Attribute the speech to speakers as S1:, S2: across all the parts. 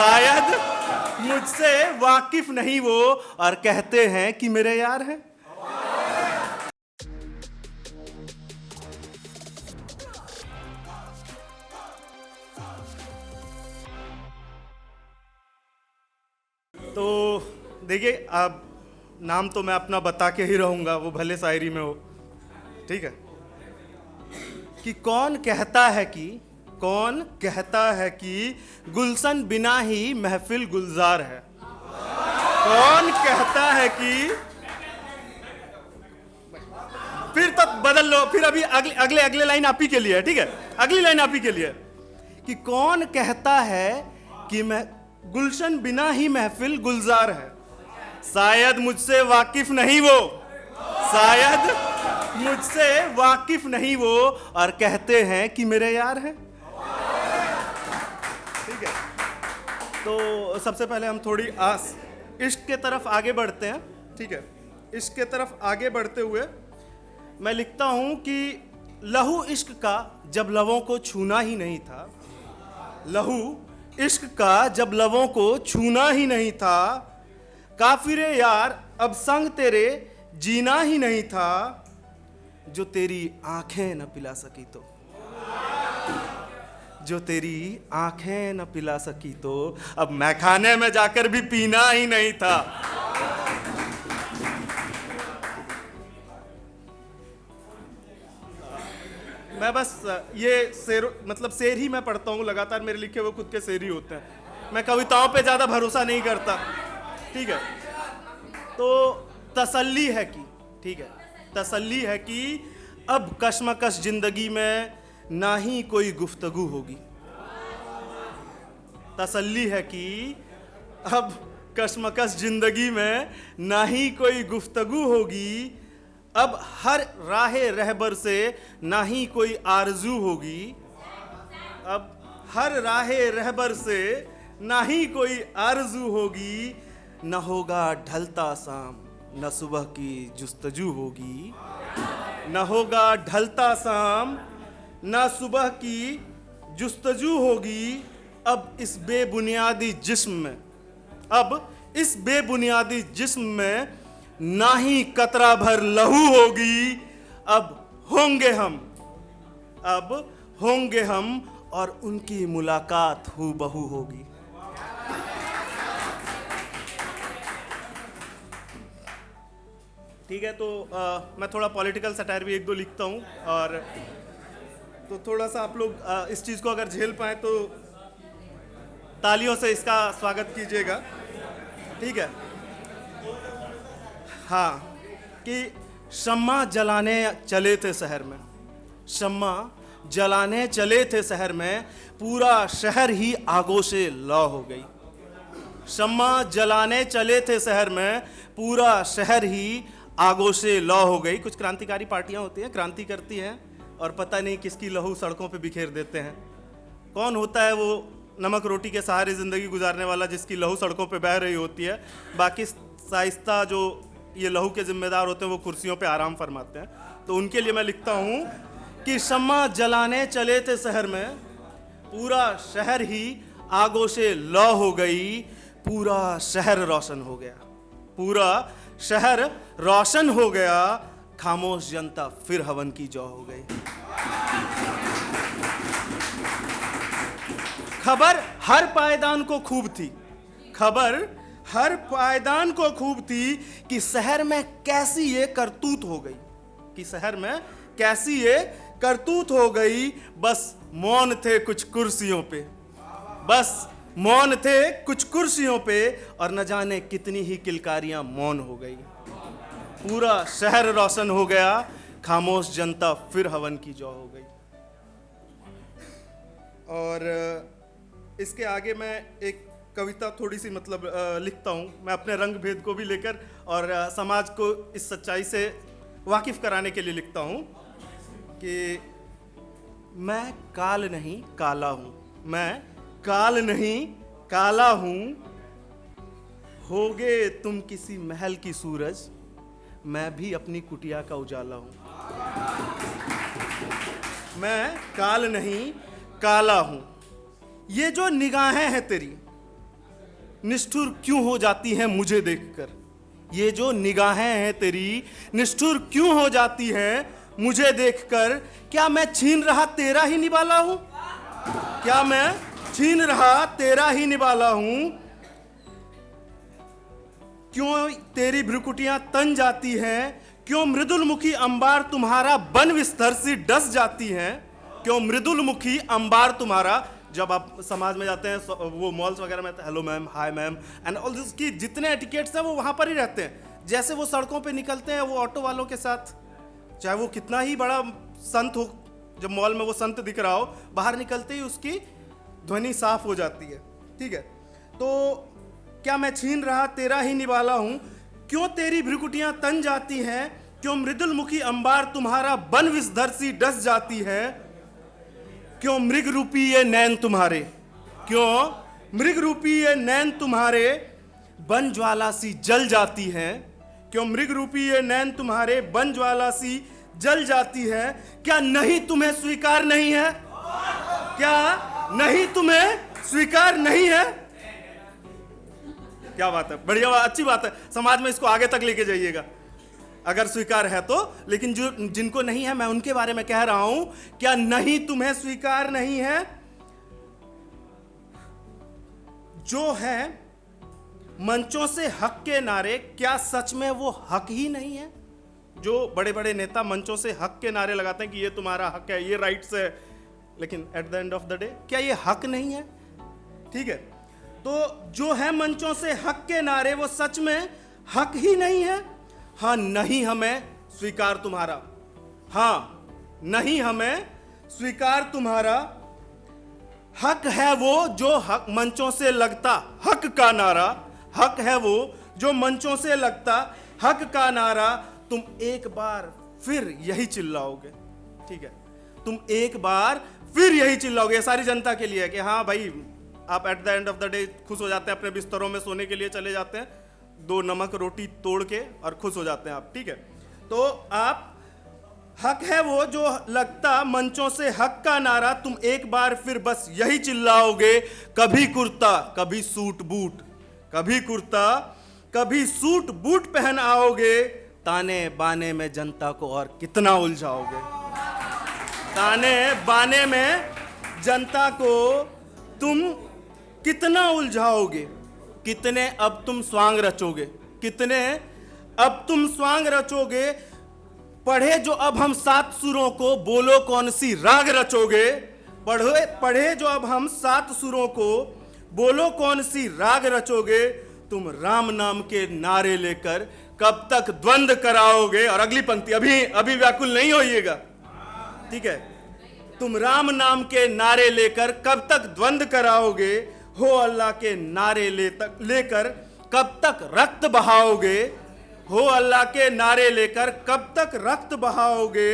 S1: शायद मुझसे वाकिफ नहीं वो और कहते हैं कि मेरे यार हैं। तो देखिए, अब नाम तो मैं अपना बता के ही रहूंगा, वो भले शायरी में हो, ठीक है। कि कौन कहता है कि गुलशन बिना ही महफिल गुलजार है। कौन कहता है कि, फिर तो बदल लो, फिर अभी अगले लाइन आप ही के लिए है, ठीक है। अगली लाइन आप ही के लिए कि कौन कहता है कि मैं गुलशन बिना ही महफिल गुलजार है। शायद मुझसे वाकिफ नहीं वो, शायद मुझसे वाकिफ नहीं वो और कहते हैं कि मेरे यार हैं, ठीक है। तो सबसे पहले हम थोड़ी इश्क के तरफ आगे बढ़ते हैं, ठीक है। इश्क के तरफ आगे बढ़ते हुए मैं लिखता हूं कि लहू इश्क का जब लबों को छूना ही नहीं था, लहू इश्क का जब लबों को छूना ही नहीं था, काफिरे यार अब संग तेरे जीना ही नहीं था, जो तेरी आंखें न पिला सकी तो, जो तेरी आंखें न पिला सकी तो अब मैखाने में जाकर भी पीना ही नहीं था। मैं बस ये शेर ही मैं पढ़ता हूँ लगातार, मेरे लिखे वो खुद के शेर ही होते हैं। मैं कविताओं पे ज्यादा भरोसा नहीं करता, ठीक है। तो तसल्ली है कि, ठीक है, तसल्ली है कि अब कश्मकश जिंदगी में ना ही कोई गुफ्तगू होगी। तसल्ली है कि अब कश्मकश जिंदगी में ना ही कोई गुफ्तगू होगी, अब हर राहे रहबर से ना ही कोई आरजू होगी, अब हर राहे रहबर से ना ही कोई आरजू होगी, न होगा ढलता शाम न सुबह की जुस्तजू होगी, न होगा ढलता शाम न सुबह की जुस्तजू होगी, अब इस बेबुनियादी जिस्म में, अब इस बेबुनियादी जिस्म में ना ही कतरा भर लहू होगी, अब होंगे हम और उनकी मुलाकात हूबहू होगी। ठीक है, तो मैं थोड़ा पॉलिटिकल सटायर भी एक दो लिखता हूँ, और तो थोड़ा सा आप लोग इस चीज़ को अगर झेल पाए तो तालियों से इसका स्वागत कीजिएगा, ठीक है। हाँ, कि शम्मा जलाने चले थे शहर में, शम्मा जलाने चले थे शहर में, पूरा शहर ही आगोशे लौ हो गई। शम्मा जलाने चले थे शहर में, पूरा शहर ही आगोशे लौ हो गई। कुछ क्रांतिकारी पार्टियां होती हैं, क्रांति करती हैं और पता नहीं किसकी लहू सड़कों पे बिखेर देते हैं। कौन होता है वो नमक रोटी के सहारे ज़िंदगी गुजारने वाला जिसकी लहू सड़कों पे बह रही होती है, बाकी साइस्ता जो ये लहू के जिम्मेदार होते हैं वो कुर्सियों पे आराम फरमाते हैं। तो उनके लिए मैं लिखता हूँ कि शम्मा जलाने चले थे शहर में, पूरा शहर ही आगोशे लौ हो गई, पूरा शहर रोशन हो गया, पूरा शहर रोशन हो गया, खामोश जनता फिर हवन की जौ हो गई। खबर हर पायदान को खूब थी, खबर हर पायदान को खूब थी कि शहर में कैसी ये करतूत हो गई, कि शहर में कैसी ये करतूत हो गई। बस मौन थे कुछ कुर्सियों पे, बस मौन थे कुछ कुर्सियों पे, और न जाने कितनी ही किलकारियां मौन हो गई। पूरा शहर रोशन हो गया, खामोश जनता फिर हवन की जौ हो गई। और इसके आगे मैं एक कविता थोड़ी सी लिखता हूँ, मैं अपने रंग भेद को भी लेकर और समाज को इस सच्चाई से वाकिफ कराने के लिए लिखता हूँ कि मैं काल नहीं काला हूँ, मैं काल नहीं काला हूँ, होगे तुम किसी महल की सूरज, मैं भी अपनी कुटिया का उजाला हूँ। मैं काल नहीं काला हूँ, ये जो निगाहें हैं तेरी, निष्ठुर क्यों हो जाती हैं मुझे देखकर? ये जो निगाहें हैं तेरी निष्ठुर क्यों हो जाती हैं मुझे देखकर? क्या मैं छीन रहा तेरा ही निवाला हूं? क्या मैं छीन रहा तेरा ही निवाला हूं? क्यों तेरी भ्रुकुटियां तन जाती हैं? क्यों मृदुल मुखी अंबार तुम्हारा बन विस्तर सी डस जाती हैं? क्यों मृदुल मुखी अंबार तुम्हारा, जब आप समाज में जाते हैं, वो मॉल्स वगैरह में, hello ma'am, hi ma'am and all this की जितने एटिकेट्स हैं वो वहां पर ही रहते हैं। जैसे वो सड़कों पे निकलते हैं वो ऑटो वालों के साथ, चाहे वो कितना ही बड़ा संत हो, जब मॉल में वो संत दिख रहा हो, बाहर निकलते ही उसकी ध्वनि साफ हो जाती है। ठीक है, तो क्या मैं छीन रहा तेरा ही निवाला हूं? क्यों तेरी भ्रुकुटियां तन जाती हैं? क्यों मृदुल मुखी अंबार तुम्हारा बन विस्धर सी डस जाती है? क्यों मृग रूपी ये नैन तुम्हारे, क्यों मृग रूपी ये नैन तुम्हारे बन ज्वाला सी जल जाती हैं? क्यों मृग रूपी ये नैन तुम्हारे बन ज्वाला सी जल जाती है? क्या नहीं तुम्हें स्वीकार नहीं है? क्या नहीं तुम्हें स्वीकार नहीं है? क्या बात है, बढ़िया बात, अच्छी बात है। समाज में इसको आगे तक लेके जाइएगा अगर स्वीकार है तो। लेकिन जो जिनको नहीं है मैं उनके बारे में कह रहा हूं, क्या नहीं तुम्हें स्वीकार नहीं है? जो है मंचों से हक के नारे, क्या सच में वो हक ही नहीं है? जो बड़े बड़े नेता मंचों से हक के नारे लगाते हैं कि ये तुम्हारा हक है, ये राइट्स है, लेकिन at the end of the day क्या ये हक नहीं है? ठीक है, तो जो है मंचों से हक के नारे वो सच में हक ही नहीं है। हाँ, नहीं हमें स्वीकार तुम्हारा, हाँ नहीं हमें स्वीकार तुम्हारा। हक है वो जो हक मंचों से लगता हक का नारा, हक है वो जो मंचों से लगता हक का नारा। तुम एक बार फिर यही चिल्लाओगे, ठीक है, तुम एक बार फिर यही चिल्लाओगे। सारी जनता के लिए है कि हाँ भाई, आप at the end of the day खुश हो जाते हैं, अपने बिस्तरों में सोने के लिए चले जाते हैं, 2 नमक रोटी तोड़ के, और खुश हो जाते हैं आप। ठीक है, तो आप हक है वो जो लगता मंचों से हक का नारा। तुम एक बार फिर बस यही चिल्लाओगे, कभी कुर्ता कभी सूट बूट, कभी कुर्ता कभी सूट बूट पहन आओगे। ताने बाने में जनता को और कितना उलझाओगे, ताने बाने में जनता को तुम कितना उलझाओगे। कितने अब तुम स्वांग रचोगे, कितने अब तुम स्वांग रचोगे। पढ़े जो अब हम 7 सुरों को, बोलो कौन सी राग रचोगे। पढ़े जो अब हम 7 सुरों को, बोलो कौन सी राग रचोगे। तुम राम नाम के नारे लेकर कब तक द्वंद कराओगे। और अगली पंक्ति, अभी व्याकुल नहीं होइएगा, ठीक है। तुम राम नाम के नारे लेकर कब तक द्वंद कराओगे। हो अल्लाह के नारे लेकर कब तक रक्त बहाओगे। हो अल्लाह के नारे लेकर कब तक रक्त बहाओगे।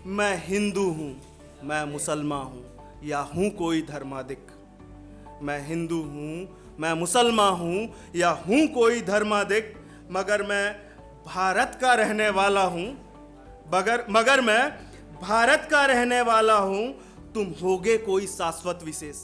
S1: मैं हिंदू हूं, मैं मुसलमान हूं, या हूं कोई धर्माधिक। मैं हिंदू हूं, मैं मुसलमान हूं, या हूं कोई धर्माधिक, मगर मैं भारत का रहने वाला हूं। मगर मैं भारत का रहने वाला हूं। तुम होगे कोई शाश्वत विशेष।